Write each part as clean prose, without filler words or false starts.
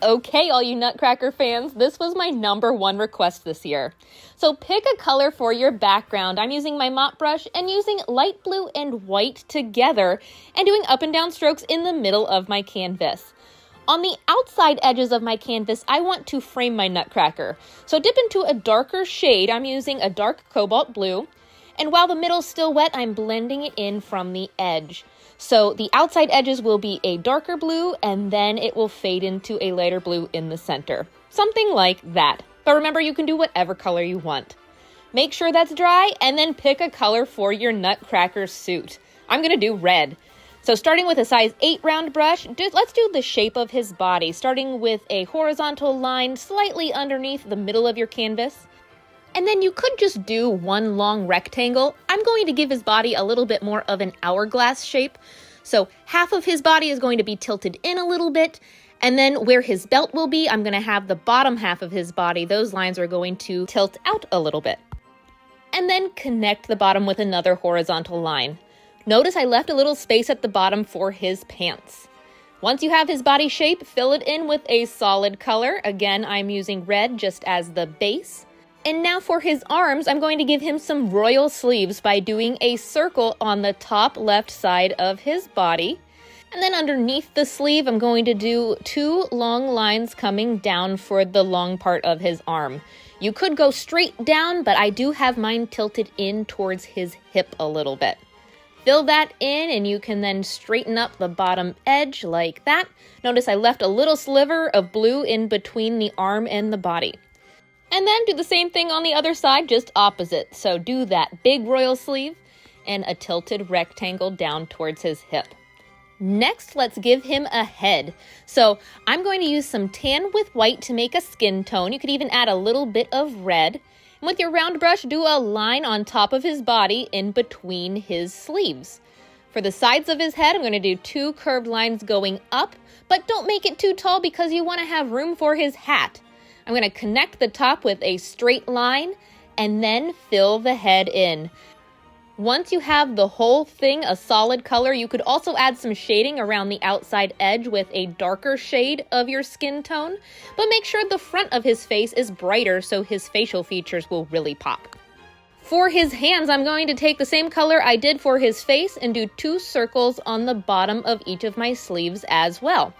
Okay, all you Nutcracker fans, this was my #1 request this year. So pick a color for your background. I'm using my mop brush and using light blue and white together and doing up and down strokes in the middle of my canvas. On the outside edges of my canvas, I want to frame my Nutcracker. So dip into a darker shade. I'm using a dark Cobalt Blue. And while the middle's still wet, I'm blending it in from the edge. So the outside edges will be a darker blue, and then it will fade into a lighter blue in the center. Something like that. But remember, you can do whatever color you want. Make sure that's dry, and then pick a color for your Nutcracker suit. I'm gonna do red. So starting with a size 8 round brush, let's do the shape of his body, starting with a horizontal line slightly underneath the middle of your canvas. And then you could just do one long rectangle. I'm going to give his body a little bit more of an hourglass shape. So half of his body is going to be tilted in a little bit. And then where his belt will be, I'm going to have the bottom half of his body. Those lines are going to tilt out a little bit. And then connect the bottom with another horizontal line. Notice I left a little space at the bottom for his pants. Once you have his body shape, fill it in with a solid color. Again, I'm using red just as the base. And now for his arms, I'm going to give him some royal sleeves by doing a circle on the top left side of his body. And then underneath the sleeve, I'm going to do 2 long lines coming down for the long part of his arm. You could go straight down, but I do have mine tilted in towards his hip a little bit. Fill that in, and you can then straighten up the bottom edge like that. Notice I left a little sliver of blue in between the arm and the body. And then do the same thing on the other side, just opposite. So do that big royal sleeve and a tilted rectangle down towards his hip. Next, let's give him a head. So I'm going to use some tan with white to make a skin tone. You could even add a little bit of red. And with your round brush, do a line on top of his body in between his sleeves. For the sides of his head, I'm going to do 2 curved lines going up, but don't make it too tall because you want to have room for his hat. I'm going to connect the top with a straight line and then fill the head in. Once you have the whole thing a solid color, you could also add some shading around the outside edge with a darker shade of your skin tone, but make sure the front of his face is brighter so his facial features will really pop. For his hands, I'm going to take the same color I did for his face and do 2 circles on the bottom of each of my sleeves as well.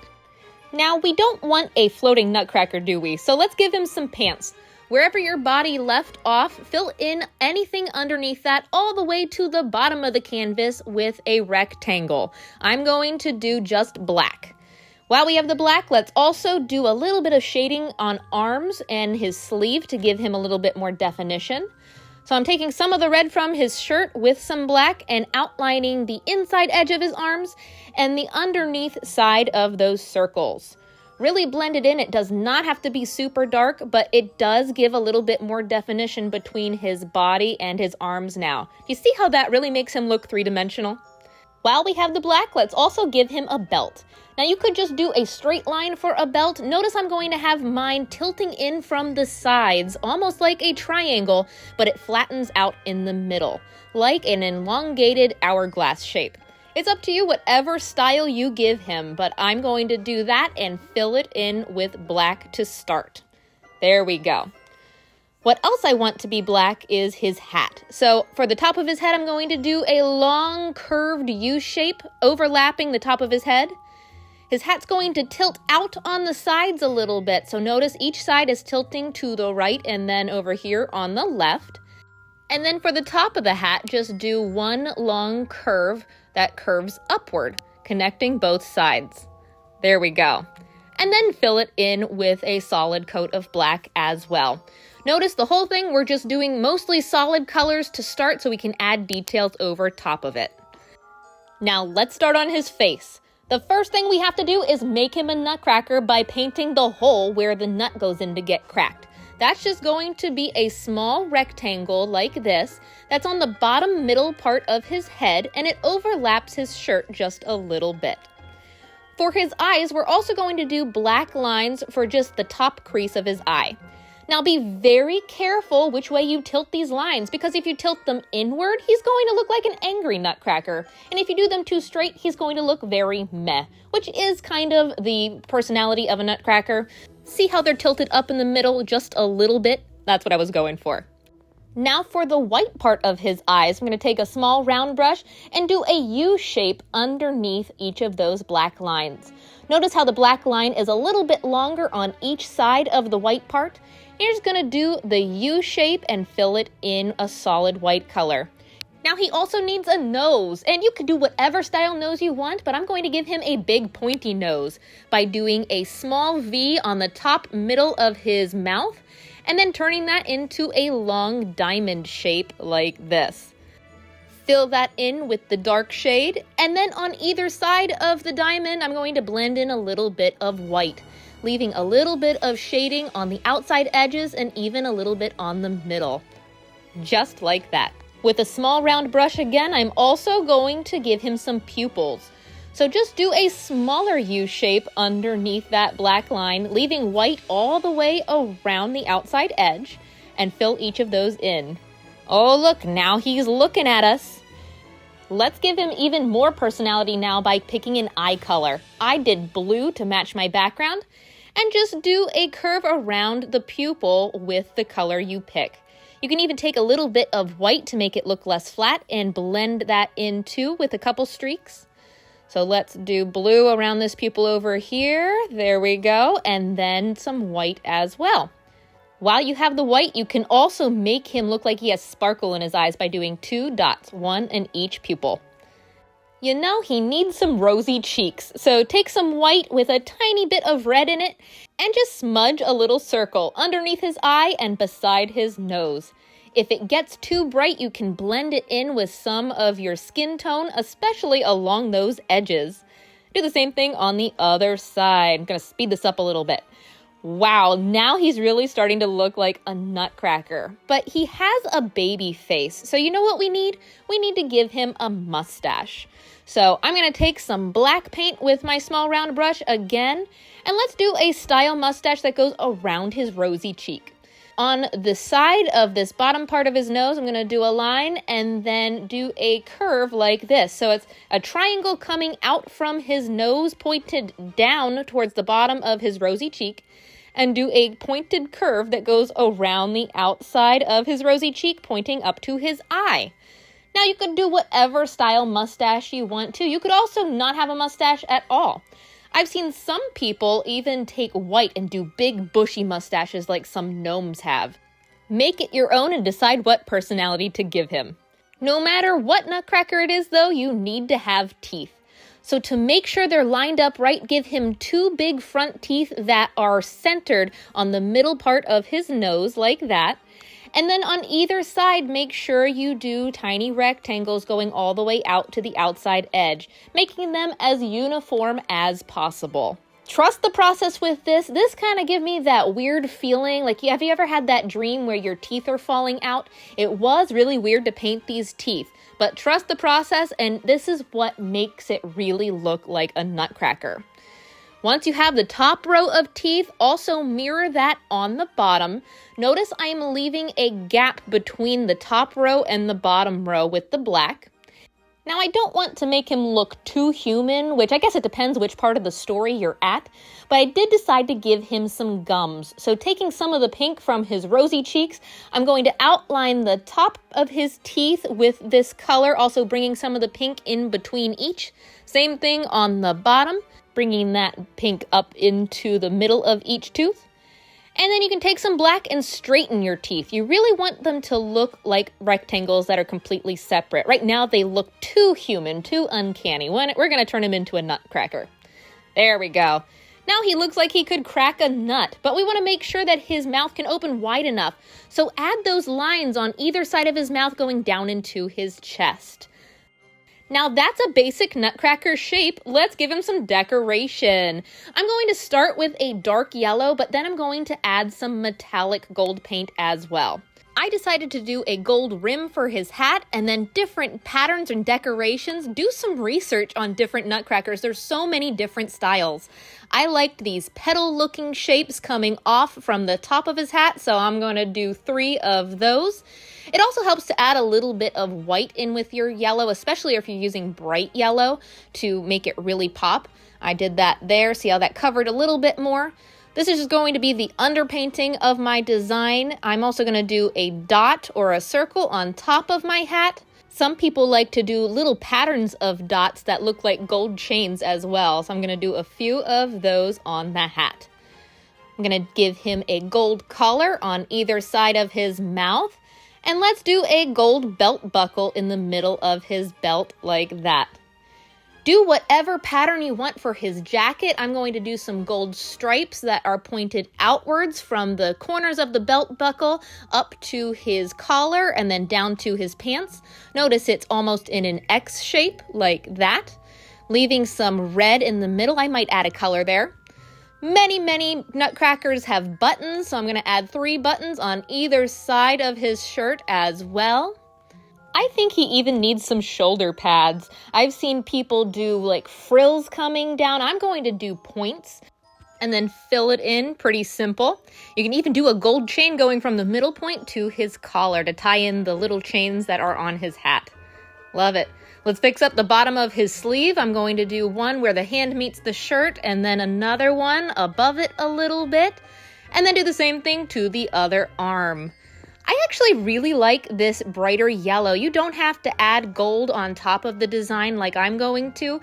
Now, we don't want a floating Nutcracker, do we? So let's give him some pants. Wherever your body left off, fill in anything underneath that all the way to the bottom of the canvas with a rectangle. I'm going to do just black. While we have the black, let's also do a little bit of shading on arms and his sleeve to give him a little bit more definition. So I'm taking some of the red from his shirt with some black and outlining the inside edge of his arms and the underneath side of those circles. Really blend it in. It does not have to be super dark, but it does give a little bit more definition between his body and his arms now. You see how that really makes him look 3-dimensional? While we have the black, let's also give him a belt. Now you could just do a straight line for a belt. Notice I'm going to have mine tilting in from the sides, almost like a triangle, but it flattens out in the middle, like an elongated hourglass shape. It's up to you whatever style you give him, but I'm going to do that and fill it in with black to start. There we go. What else I want to be black is his hat. So for the top of his head, I'm going to do a long curved U shape overlapping the top of his head. His hat's going to tilt out on the sides a little bit. So notice each side is tilting to the right and then over here on the left. And then for the top of the hat, just do one long curve that curves upward, connecting both sides. There we go. And then fill it in with a solid coat of black as well. Notice the whole thing, we're just doing mostly solid colors to start so we can add details over top of it. Now let's start on his face. The first thing we have to do is make him a nutcracker by painting the hole where the nut goes in to get cracked. That's just going to be a small rectangle like this that's on the bottom middle part of his head, and it overlaps his shirt just a little bit. For his eyes, we're also going to do black lines for just the top crease of his eye. Now be very careful which way you tilt these lines, because if you tilt them inward, he's going to look like an angry Nutcracker. And if you do them too straight, he's going to look very meh, which is kind of the personality of a Nutcracker. See how they're tilted up in the middle just a little bit? That's what I was going for. Now for the white part of his eyes, I'm going to take a small round brush and do a U shape underneath each of those black lines. Notice how the black line is a little bit longer on each side of the white part. You're just going to do the U shape and fill it in a solid white color. Now he also needs a nose, and you can do whatever style nose you want, but I'm going to give him a big pointy nose by doing a small V on the top middle of his mouth and then turning that into a long diamond shape like this. Fill that in with the dark shade, and then on either side of the diamond, I'm going to blend in a little bit of white, leaving a little bit of shading on the outside edges and even a little bit on the middle. Just like that. With a small round brush again, I'm also going to give him some pupils. So just do a smaller U shape underneath that black line, leaving white all the way around the outside edge, and fill each of those in. Oh look, now he's looking at us. Let's give him even more personality now by picking an eye color. I did blue to match my background, and just do a curve around the pupil with the color you pick. You can even take a little bit of white to make it look less flat and blend that in too with a couple streaks. So let's do blue around this pupil over here. There we go. And then some white as well. While you have the white, you can also make him look like he has sparkle in his eyes by doing 2 dots, one in each pupil. You know, he needs some rosy cheeks, so take some white with a tiny bit of red in it and just smudge a little circle underneath his eye and beside his nose. If it gets too bright, you can blend it in with some of your skin tone, especially along those edges. Do the same thing on the other side. I'm going to speed this up a little bit. Wow, now he's really starting to look like a Nutcracker, but he has a baby face. So you know what we need? We need to give him a mustache. So I'm going to take some black paint with my small round brush again, and let's do a style mustache that goes around his rosy cheek. On the side of this bottom part of his nose, I'm going to do a line and then do a curve like this. So it's a triangle coming out from his nose, pointed down towards the bottom of his rosy cheek, and do a pointed curve that goes around the outside of his rosy cheek, pointing up to his eye. Now you could do whatever style mustache you want to. You could also not have a mustache at all. I've seen some people even take white and do big bushy mustaches like some gnomes have. Make it your own and decide what personality to give him. No matter what Nutcracker it is though, you need to have teeth. So to make sure they're lined up right, give him 2 big front teeth that are centered on the middle part of his nose like that. And then on either side, make sure you do tiny rectangles going all the way out to the outside edge, making them as uniform as possible. Trust the process with this. This kind of gives me that weird feeling. Like, have you ever had that dream where your teeth are falling out? It was really weird to paint these teeth, but trust the process, and this is what makes it really look like a Nutcracker. Once you have the top row of teeth, also mirror that on the bottom. Notice I'm leaving a gap between the top row and the bottom row with the black. Now, I don't want to make him look too human, which I guess it depends which part of the story you're at, but I did decide to give him some gums. So taking some of the pink from his rosy cheeks, I'm going to outline the top of his teeth with this color, also bringing some of the pink in between each. Same thing on the bottom, bringing that pink up into the middle of each tooth. And then you can take some black and straighten your teeth. You really want them to look like rectangles that are completely separate. Right now they look too human, too uncanny. We're going to turn him into a Nutcracker. There we go. Now he looks like he could crack a nut, but we want to make sure that his mouth can open wide enough. So add those lines on either side of his mouth going down into his chest. Now that's a basic Nutcracker shape. Let's give him some decoration. I'm going to start with a dark yellow, but then I'm going to add some metallic gold paint as well. I decided to do a gold rim for his hat and then different patterns and decorations. Do some research on different nutcrackers. There's so many different styles. I liked these petal-looking shapes coming off from the top of his hat, so I'm going to do 3 of those. It also helps to add a little bit of white in with your yellow, especially if you're using bright yellow to make it really pop. I did that there. See how that covered a little bit more? This is just going to be the underpainting of my design. I'm also going to do a dot or a circle on top of my hat. Some people like to do little patterns of dots that look like gold chains as well. So I'm going to do a few of those on the hat. I'm going to give him a gold collar on either side of his mouth. And let's do a gold belt buckle in the middle of his belt like that. Do whatever pattern you want for his jacket. I'm going to do some gold stripes that are pointed outwards from the corners of the belt buckle up to his collar and then down to his pants. Notice it's almost in an X shape like that, leaving some red in the middle. I might add a color there. Many nutcrackers have buttons, so I'm going to add 3 buttons on either side of his shirt as well. I think he even needs some shoulder pads. I've seen people do like frills coming down. I'm going to do points and then fill it in. Pretty simple. You can even do a gold chain going from the middle point to his collar to tie in the little chains that are on his hat. Love it. Let's fix up the bottom of his sleeve. I'm going to do one where the hand meets the shirt and then another one above it a little bit. And then do the same thing to the other arm. I actually really like this brighter yellow. You don't have to add gold on top of the design like I'm going to.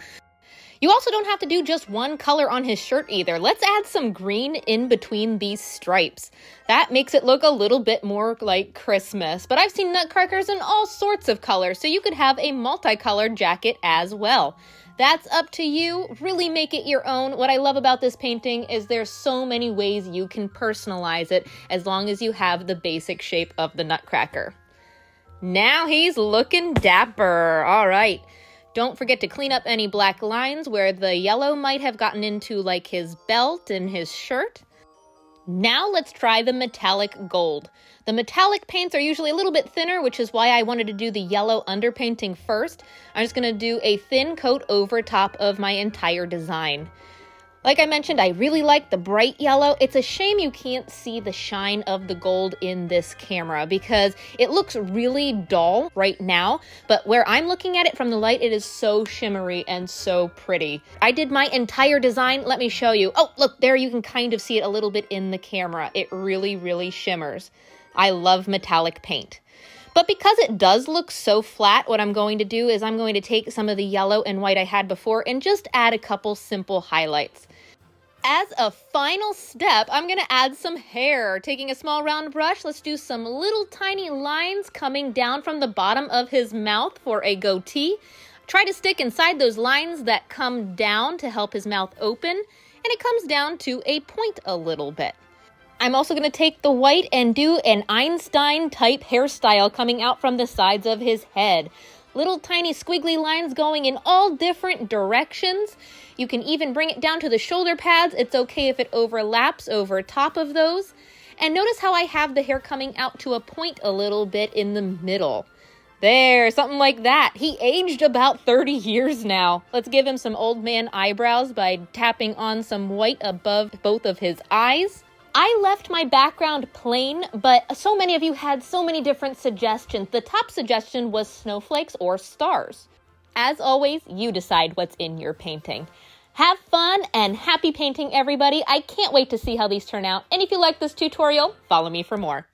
You also don't have to do just one color on his shirt either. Let's add some green in between these stripes. That makes it look a little bit more like Christmas. But I've seen nutcrackers in all sorts of colors, so you could have a multicolored jacket as well. That's up to you. Really make it your own. What I love about this painting is there's so many ways you can personalize it as long as you have the basic shape of the nutcracker. Now he's looking dapper. All right. Don't forget to clean up any black lines where the yellow might have gotten into like his belt and his shirt. Now let's try the metallic gold. The metallic paints are usually a little bit thinner, which is why I wanted to do the yellow underpainting first. I'm just going to do a thin coat over top of my entire design. Like I mentioned, I really like the bright yellow. It's a shame you can't see the shine of the gold in this camera because it looks really dull right now, but where I'm looking at it from the light, it is so shimmery and so pretty. I did my entire design. Let me show you. Oh, look, there you can kind of see it a little bit in the camera. It really shimmers. I love metallic paint. But because it does look so flat, what I'm going to do is I'm going to take some of the yellow and white I had before and just add a couple simple highlights. As a final step, I'm going to add some hair. Taking a small round brush, let's do some little tiny lines coming down from the bottom of his mouth for a goatee. Try to stick inside those lines that come down to help his mouth open, and it comes down to a point a little bit. I'm also going to take the white and do an Einstein type hairstyle coming out from the sides of his head. Little tiny squiggly lines going in all different directions. You can even bring it down to the shoulder pads. It's okay if it overlaps over top of those. And notice how I have the hair coming out to a point a little bit in the middle. There, something like that. He aged about 30 years now. Let's give him some old man eyebrows by tapping on some white above both of his eyes. I left my background plain, but so many of you had so many different suggestions. The top suggestion was snowflakes or stars. As always, you decide what's in your painting. Have fun and happy painting, everybody. I can't wait to see how these turn out. And if you like this tutorial, follow me for more.